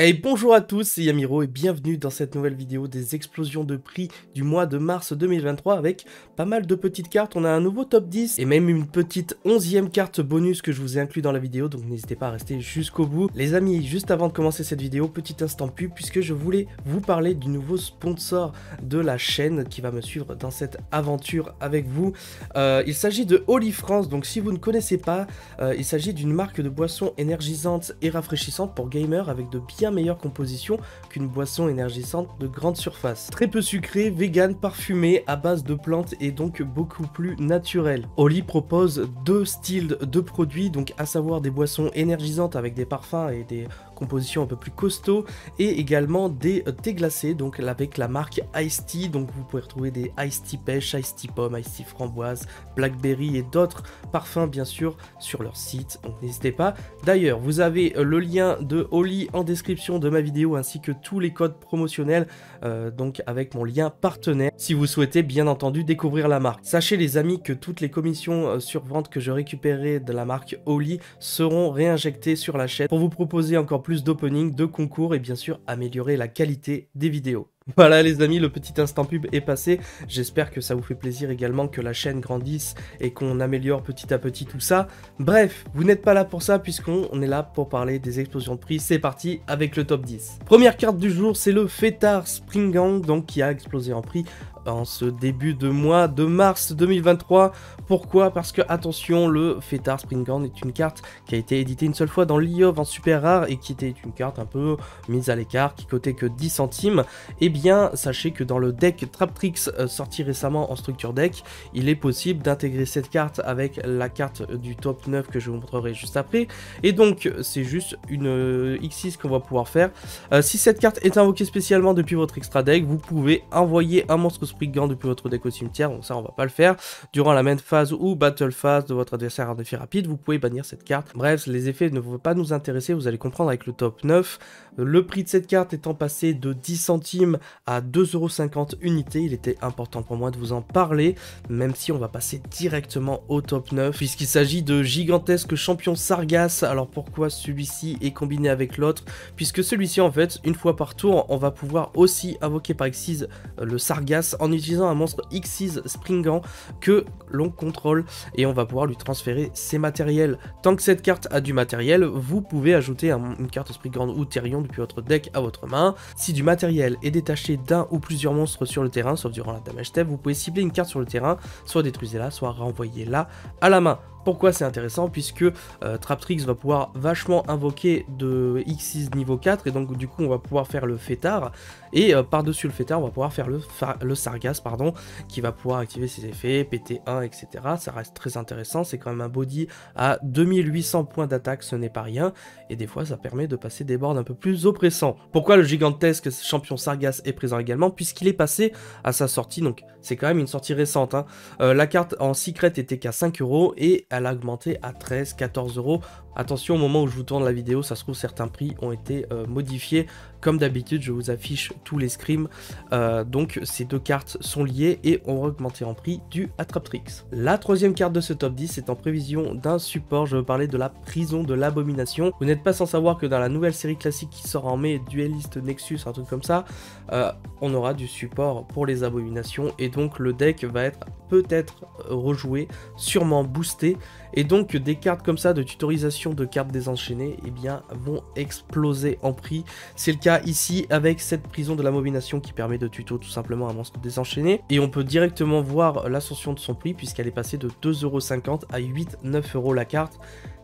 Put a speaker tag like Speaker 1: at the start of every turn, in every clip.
Speaker 1: Hey, bonjour à tous, c'est Yamiro et bienvenue dans cette nouvelle vidéo des explosions de prix du mois de mars 2023 avec pas mal de petites cartes. On a un nouveau top 10 et même une petite 11e carte bonus que je vous ai inclus dans la vidéo, donc n'hésitez pas à rester jusqu'au bout. Les amis, juste avant de commencer cette vidéo, petit instant pub puisque je voulais vous parler du nouveau sponsor de la chaîne qui va me suivre dans cette aventure avec vous. Il s'agit de Holy France, donc si vous ne connaissez pas, il s'agit d'une marque de boissons énergisantes et rafraîchissantes pour gamers avec de bien meilleure composition qu'une boisson énergisante de grande surface. Très peu sucré, vegan, parfumé, à base de plantes et donc beaucoup plus naturel. Holy propose deux styles de produits, donc à savoir des boissons énergisantes avec des parfums et des compositions un peu plus costauds et également des thés glacés, donc avec la marque Ice Tea. Donc vous pouvez retrouver des Ice Tea pêche, Ice Tea pomme, Ice Tea framboise, blackberry et d'autres parfums bien sûr sur leur site, donc n'hésitez pas. D'ailleurs, vous avez le lien de Holy en description de ma vidéo ainsi que tous les codes promotionnels, donc avec mon lien partenaire si vous souhaitez bien entendu découvrir la marque. Sachez les amis que toutes les commissions sur vente que je récupérerai de la marque Holy seront réinjectées sur la chaîne pour vous proposer encore plus d'openings, de concours et bien sûr améliorer la qualité des vidéos. Voilà les amis, le petit instant pub est passé, j'espère que ça vous fait plaisir également que la chaîne grandisse et qu'on améliore petit à petit tout ça. Bref, vous n'êtes pas là pour ça puisqu'on est là pour parler des explosions de prix, c'est parti avec le top 10. Première carte du jour, c'est le Fêtard Spring Gang, donc qui a explosé en prix en ce début de mois de mars 2023. Pourquoi? Parce que attention, le Fêtard Spring Gang est une carte qui a été éditée une seule fois dans l'IOV en super rare et qui était une carte un peu mise à l'écart, qui coûtait que 10 centimes. Et bien, sachez que dans le deck Traptrix sorti récemment en structure deck, il est possible d'intégrer cette carte avec la carte du top 9 que je vous montrerai juste après. Et donc, c'est juste une X6 qu'on va pouvoir faire. Si cette carte est invoquée spécialement depuis votre extra deck, vous pouvez envoyer un monstre Spring Gang depuis votre deck au cimetière. Donc ça, on va pas le faire. Durant la main phase ou battle phase de votre adversaire en effet rapide, vous pouvez bannir cette carte. Bref, les effets ne vont pas nous intéresser, vous allez comprendre avec le top 9. Le prix de cette carte étant passé de 10 centimes à 2,50 € unité, il était important pour moi de vous en parler, même si on va passer directement au top 9, puisqu'il s'agit de gigantesque champion Sargas. Alors pourquoi celui-ci est combiné avec l'autre? Puisque celui-ci en fait, une fois par tour, on va pouvoir aussi invoquer par X6 le Sargas en utilisant un monstre X6 Spring Gang que l'on contrôle et on va pouvoir lui transférer ses matériels. Tant que cette carte a du matériel, vous pouvez ajouter une carte Spring Gang ou Therion depuis votre deck à votre main. Si du matériel est détaché d'un ou plusieurs monstres sur le terrain, sauf durant la damage step, vous pouvez cibler une carte sur le terrain, soit détruisez-la, soit renvoyez-la à la main. Pourquoi c'est intéressant? Puisque Traptrix va pouvoir vachement invoquer de X6 niveau 4 et donc du coup on va pouvoir faire le Fêtard et par-dessus le Fêtard on va pouvoir faire le Sargas pardon, qui va pouvoir activer ses effets, PT1 etc. Ça reste très intéressant, c'est quand même un body à 2800 points d'attaque, ce n'est pas rien et des fois ça permet de passer des boards un peu plus oppressants. Pourquoi le gigantesque champion Sargas est présent également? Puisqu'il est passé à sa sortie, donc c'est quand même une sortie récente hein. La carte en secret était qu'à 5 € et elle a augmenté à 13-14 €. Attention, au moment où je vous tourne la vidéo, ça se trouve certains prix ont été modifiés. Comme d'habitude, je vous affiche tous les scrims. Donc ces deux cartes sont liées et ont augmenté en prix dû à Traptrix. La troisième carte de ce top 10 est en prévision d'un support. Je veux parler de la prison de l'abomination. Vous n'êtes pas sans savoir que dans la nouvelle série classique qui sort en mai, Duelist Nexus, un truc comme ça, on aura du support pour les abominations et donc le deck va être peut-être rejoué, sûrement boosté. Et donc des cartes comme ça de tutorisation de cartes désenchaînées eh bien, vont exploser en prix. C'est le cas ici avec cette prison de l'abomination qui permet de tuto tout simplement un monstre désenchaîné. Et on peut directement voir l'ascension de son prix puisqu'elle est passée de 2,50 € à 8-9 € la carte.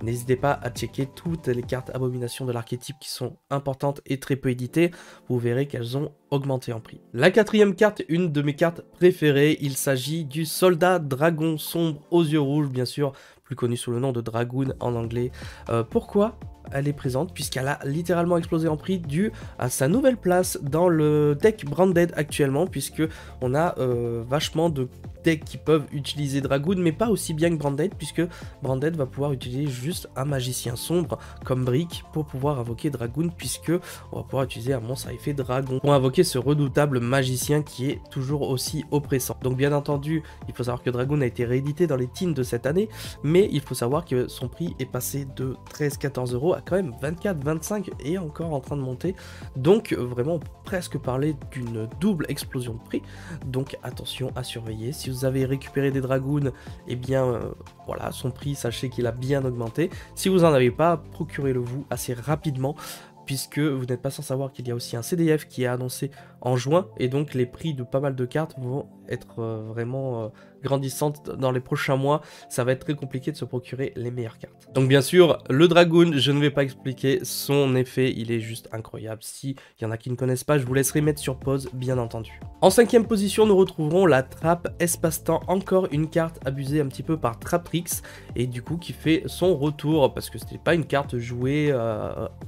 Speaker 1: N'hésitez pas à checker toutes les cartes abominations de l'archétype qui sont importantes et très peu éditées. Vous verrez qu'elles ont augmenté en prix. La quatrième carte, une de mes cartes préférées, il s'agit du soldat dragon sombre aux yeux rouges, bien sûr, plus connu sous le nom de Dragoon en anglais. Pourquoi elle est présente? Puisqu'elle a littéralement explosé en prix dû à sa nouvelle place dans le deck Branded actuellement, puisque on a vachement de decks qui peuvent utiliser Dragoon, mais pas aussi bien que Branded, puisque Branded va pouvoir utiliser juste un magicien sombre comme brique pour pouvoir invoquer Dragoon, puisque on va pouvoir utiliser un monstre à effet dragon pour invoquer ce redoutable magicien qui est toujours aussi oppressant. Donc bien entendu, il faut savoir que Dragoon a été réédité dans les teens de cette année, mais il faut savoir que son prix est passé de 13-14 € à quand même 24-25 et encore en train de monter. Donc vraiment, on peut presque parler d'une double explosion de prix. Donc attention à surveiller. Si vous avez récupéré des Dragoons, eh bien voilà, son prix, sachez qu'il a bien augmenté. Si vous n'en avez pas, procurez-le vous assez rapidement, puisque vous n'êtes pas sans savoir qu'il y a aussi un CDF qui est annoncé en juin, et donc les prix de pas mal de cartes vont être vraiment grandissantes dans les prochains mois. Ça va être très compliqué de se procurer les meilleures cartes. Donc bien sûr, le Dragoon, je ne vais pas expliquer son effet, il est juste incroyable. S'il y en a qui ne connaissent pas, je vous laisserai mettre sur pause, bien entendu. En 5e position, nous retrouverons la Trappe Espace-Temps, encore une carte abusée un petit peu par Traptrix, et du coup qui fait son retour, parce que ce n'était pas une carte jouée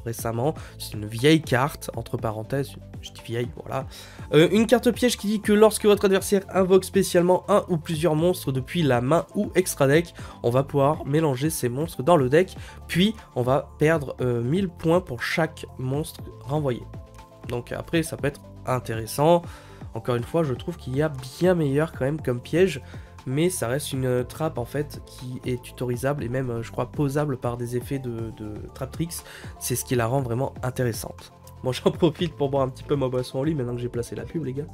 Speaker 1: récemment, c'est une vieille carte, entre parenthèses, je dis vieille, voilà. Une carte piège qui dit que lorsque votre adversaire invoque spécialement un ou plusieurs monstres depuis la main ou extra deck, on va pouvoir mélanger ces monstres dans le deck, puis on va perdre 1000 points pour chaque monstre renvoyé. Donc après ça peut être intéressant. Encore une fois, je trouve qu'il y a bien meilleur quand même comme piège, mais ça reste une trappe en fait qui est tutorisable et même je crois posable par des effets de Traptrix. C'est ce qui la rend vraiment intéressante. Bon, j'en profite pour boire un petit peu ma boisson au lit maintenant que j'ai placé la pub, les gars.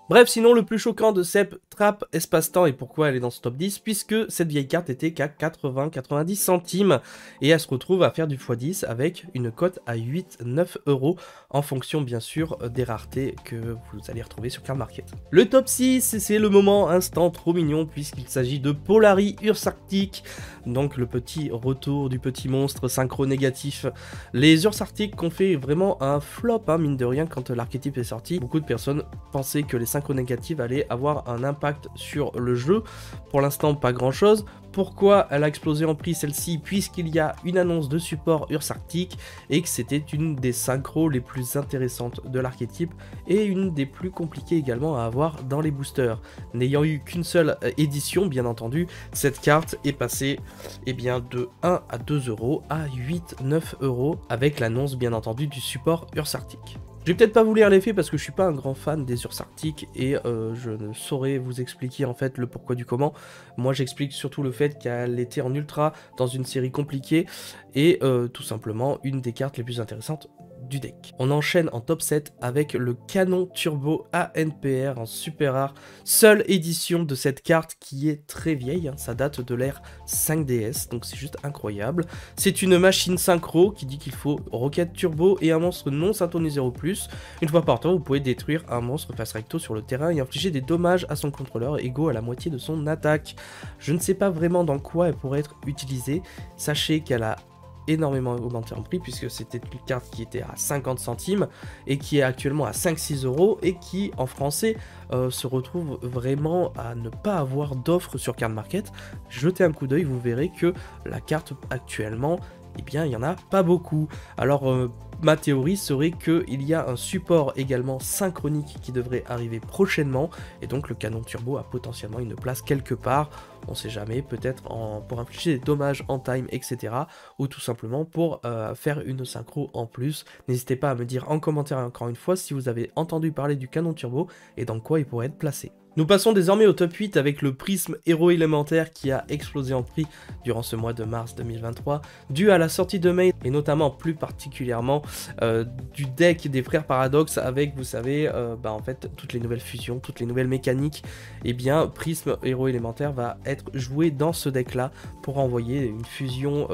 Speaker 1: Bref, sinon le plus choquant de cette Trappe Espace-Temps et pourquoi elle est dans ce top 10, puisque cette vieille carte était qu'à 80-90 centimes et elle se retrouve à faire du x10 avec une cote à 8-9 € en fonction bien sûr des raretés que vous allez retrouver sur Card Market. Le top 6, c'est le moment instant trop mignon puisqu'il s'agit de Polari Ursarctic, donc le petit retour du petit monstre synchro négatif. Les Ursarctic ont fait vraiment un flop, hein, mine de rien, quand l'archétype est sorti. Beaucoup de personnes pensaient que les synchro négatives allaient avoir un impact sur le jeu. Pour l'instant, pas grand chose. Pourquoi elle a explosé en prix celle-ci? Puisqu'il y a une annonce de support Ursarctic et que c'était une des synchros les plus intéressantes de l'archétype et une des plus compliquées également à avoir dans les boosters. N'ayant eu qu'une seule édition, bien entendu, cette carte est passée bien, de 1 à 2 € à 8-9 € avec l'annonce bien entendu du support Ursarctic. Je vais peut-être pas vous lire l'effet parce que je suis pas un grand fan des Ursarctic et je ne saurais vous expliquer en fait le pourquoi du comment. Moi j'explique surtout le fait qu'elle était en ultra dans une série compliquée et tout simplement une des cartes les plus intéressantes du deck. On enchaîne en top 7 avec le canon turbo ANPR en super rare, seule édition de cette carte qui est très vieille, hein, ça date de l'ère 5DS, donc c'est juste incroyable. C'est une machine synchro qui dit qu'il faut roquette turbo et un monstre non syntonisé au plus. Une fois par tour, vous pouvez détruire un monstre face recto sur le terrain et infliger des dommages à son contrôleur égaux à la moitié de son attaque. Je ne sais pas vraiment dans quoi elle pourrait être utilisée, sachez qu'elle a énormément augmenté en prix puisque c'était une carte qui était à 50 centimes et qui est actuellement à 5-6 € et qui en français se retrouve vraiment à ne pas avoir d'offres sur Card Market. Jetez un coup d'œil, vous verrez que la carte actuellement, eh bien il n'y en a pas beaucoup. Alors ma théorie serait qu'il y a un support également synchronique qui devrait arriver prochainement et donc le canon turbo a potentiellement une place quelque part, on sait jamais, peut-être pour infliger des dommages en time, etc. ou tout simplement pour faire une synchro en plus. N'hésitez pas à me dire en commentaire encore une fois si vous avez entendu parler du canon turbo et dans quoi il pourrait être placé. Nous passons désormais au top 8 avec le prisme héros élémentaire qui a explosé en prix durant ce mois de mars 2023 dû à la sortie de main et notamment plus particulièrement du deck des frères Paradox avec, vous savez, en fait toutes les nouvelles fusions, toutes les nouvelles mécaniques. Et bien prisme héros élémentaire va être joué dans ce deck là pour envoyer une fusion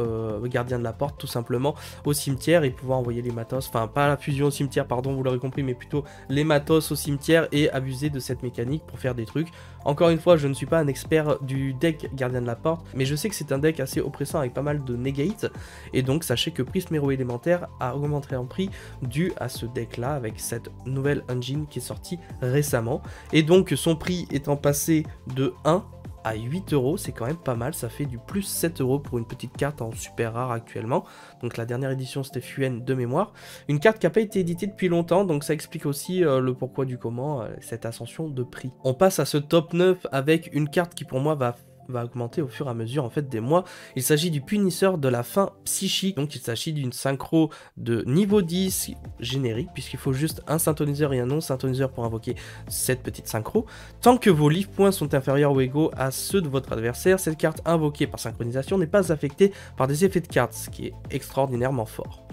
Speaker 1: gardien de la porte tout simplement au cimetière et pouvoir envoyer les matos, enfin pas la fusion au cimetière pardon, vous l'aurez compris, mais plutôt les matos au cimetière et abuser de cette mécanique pour faire des trucs. Encore une fois, je ne suis pas un expert du deck gardien de la porte, mais je sais que c'est un deck assez oppressant avec pas mal de negate, et donc sachez que Prisme héros élémentaire a augmenté en prix dû à ce deck là avec cette nouvelle engine qui est sortie récemment, et donc son prix étant passé de 1 à 8 euros, c'est quand même pas mal, ça fait du plus 7 euros pour une petite carte en super rare actuellement. Donc la dernière édition c'était Fuen de mémoire. Une carte qui n'a pas été éditée depuis longtemps, donc ça explique aussi le pourquoi du comment, cette ascension de prix. On passe à ce top 9 avec une carte qui pour moi va augmenter au fur et à mesure en fait des mois. Il s'agit du punisseur de la fin psychique, donc il s'agit d'une synchro de niveau 10 générique, puisqu'il faut juste un synthoniseur et un non synthoniseur pour invoquer cette petite synchro. Tant que vos life points sont inférieurs ou égaux à ceux de votre adversaire, cette carte invoquée par synchronisation n'est pas affectée par des effets de carte, ce qui est extraordinairement fort.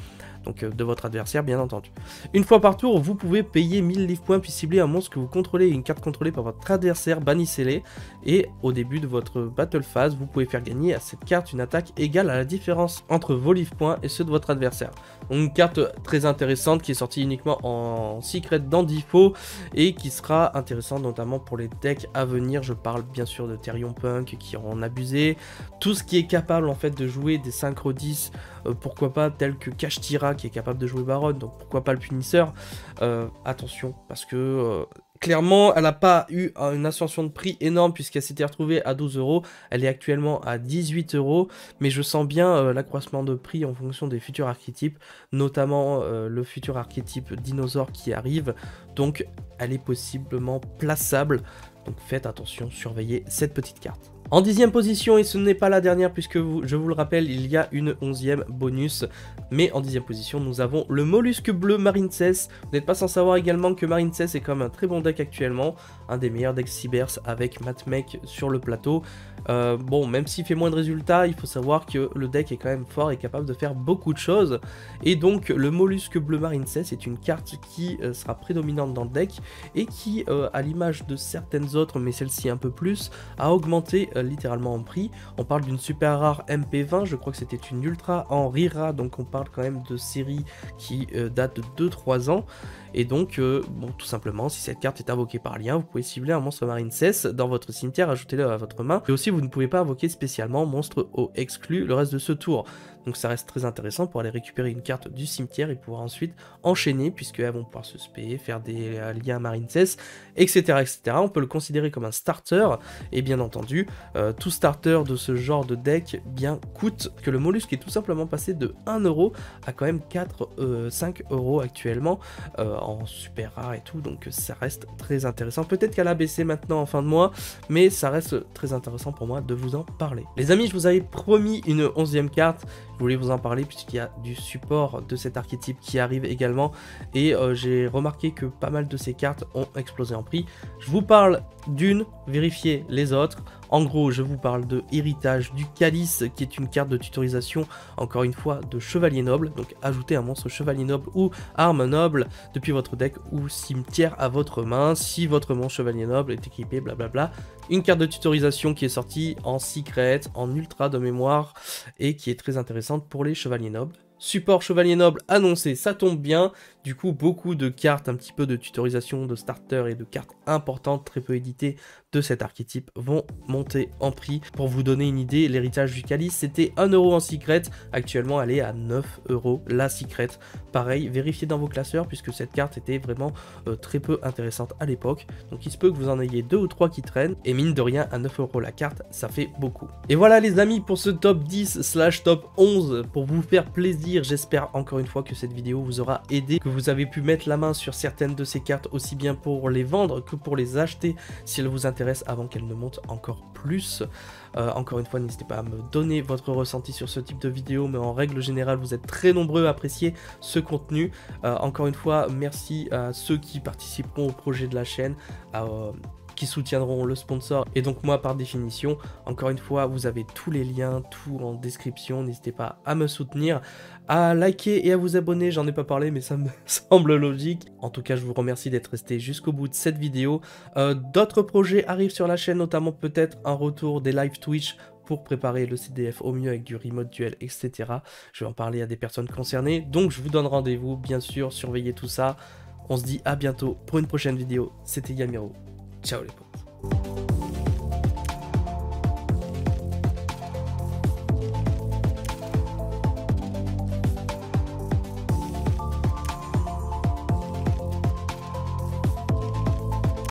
Speaker 1: Donc de votre adversaire bien entendu. Une fois par tour, vous pouvez payer 1000 life points puis cibler un monstre que vous contrôlez et une carte contrôlée par votre adversaire, bannissez-les. Et au début de votre battle phase, vous pouvez faire gagner à cette carte une attaque égale à la différence entre vos life points et ceux de votre adversaire. Donc une carte très intéressante qui est sortie uniquement en secret dans Difo et qui sera intéressante notamment pour les decks à venir. Je parle bien sûr de Therion Punk qui en ont abusé. Tout ce qui est capable en fait de jouer des synchro 10, pourquoi pas, tel que Kashtira qui est capable de jouer Baronne, donc pourquoi pas le punisseur. Attention, parce que clairement, elle n'a pas eu une ascension de prix énorme puisqu'elle s'était retrouvée à 12 euros. Elle est actuellement à 18 euros, mais je sens bien l'accroissement de prix en fonction des futurs archétypes, notamment le futur archétype dinosaure qui arrive. Donc, elle est possiblement plaçable. Donc, faites attention, surveillez cette petite carte. En 10e position, et ce n'est pas la dernière puisque je vous le rappelle, il y a une 11e bonus. Mais en 10e position, nous avons le mollusque bleu Marincess. Vous n'êtes pas sans savoir également que Marincess est comme un très bon deck actuellement. Un des meilleurs decks Cybers avec Matmec sur le plateau. Bon, même s'il fait moins de résultats, il faut savoir que le deck est quand même fort et capable de faire beaucoup de choses. Et donc, le mollusque bleu Marincess est une carte qui sera prédominante dans le deck et qui, à l'image de certaines autres, mais celle-ci un peu plus, a augmenté littéralement en prix. On parle d'une super rare MP20, je crois que c'était une ultra en Rira, donc on parle quand même de série qui date de 2-3 ans. Et donc, bon, tout simplement, si cette carte est invoquée par lien, vous pouvez cibler un monstre Marincess dans votre cimetière, ajoutez-le à votre main. Et aussi, vous ne pouvez pas invoquer spécialement monstre au exclu le reste de ce tour. Donc ça reste très intéressant pour aller récupérer une carte du cimetière et pouvoir ensuite enchaîner, puisqu'elles vont pouvoir se spé, faire des liens Marincess, etc., etc. On peut le considérer comme un starter, et bien entendu, tout starter de ce genre de deck bien coûte, que le mollusque est tout simplement passé de 1 euro à quand même 5 euros actuellement, en super rare et tout, donc ça reste très intéressant. Peut-être qu'elle a baissé maintenant en fin de mois, mais ça reste très intéressant pour moi de vous en parler. Les amis, je vous avais promis une 11e carte, je voulais vous en parler puisqu'il y a du support de cet archétype qui arrive également, et j'ai remarqué que pas mal de ces cartes ont explosé en prix. Je vous parle d'une, vérifiez les autres. En gros, je vous parle de Héritage du Calice, qui est une carte de tutorisation, encore une fois, de Chevalier Noble. Donc, ajoutez un monstre Chevalier Noble ou Arme Noble depuis votre deck ou cimetière à votre main, si votre monstre Chevalier Noble est équipé, blablabla. Une carte de tutorisation qui est sortie en secret, en ultra de mémoire, et qui est très intéressante pour les Chevaliers Nobles. Support Chevalier Noble annoncé, ça tombe bien. Du coup, beaucoup de cartes, un petit peu de tutorisation, de starter et de cartes importantes, très peu éditées de cet archétype vont monter en prix. Pour vous donner une idée, l'héritage du Calice, c'était 1 euro en secret. Actuellement, elle est à 9 euros la secret. Pareil, vérifiez dans vos classeurs puisque cette carte était vraiment très peu intéressante à l'époque. Donc, il se peut que vous en ayez 2 ou 3 qui traînent. Et mine de rien, à 9 euros la carte, ça fait beaucoup. Et voilà les amis pour ce top 10/top 11. Pour vous faire plaisir, j'espère encore une fois que cette vidéo vous aura aidé, que vous avez pu mettre la main sur certaines de ces cartes aussi bien pour les vendre que pour les acheter si elles vous intéressent avant qu'elles ne montent encore plus. Encore une fois, n'hésitez pas à me donner votre ressenti sur ce type de vidéo, mais en règle générale, vous êtes très nombreux à apprécier ce contenu. Encore une fois, merci à ceux qui participeront au projet de la chaîne, qui soutiendront le sponsor et donc moi par définition. Encore une fois, vous avez tous les liens, tout en description, n'hésitez pas à me soutenir, à liker et à vous abonner, j'en ai pas parlé mais ça me semble logique. En tout cas, je vous remercie d'être resté jusqu'au bout de cette vidéo. D'autres projets arrivent sur la chaîne, notamment peut-être un retour des live Twitch pour préparer le CDF au mieux avec du remote duel, etc. Je vais en parler à des personnes concernées, donc je vous donne rendez-vous, bien sûr, surveillez tout ça. On se dit à bientôt pour une prochaine vidéo, c'était Yamiro. Ciao les potes.